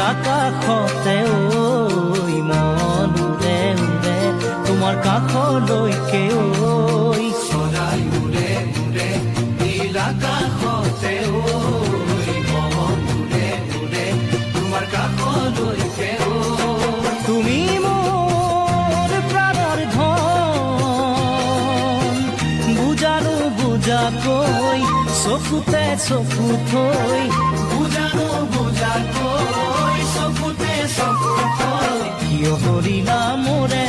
আকাশতে ঐ মন উৰে উৰে তোমাৰ কাষলৈকে ঐ সদায় উৰে উৰে নীল আকাশতে ঐ মন উৰে উৰে তোমাৰ কাষলৈকে ঐ তুমি মোৰ প্ৰাণৰ ধন বুজানো বুজাকৈ চকুতে চকু থৈ বুজানো বুজাকৈ চকুতে চকু থৈ কিয় হৰিলা মোৰে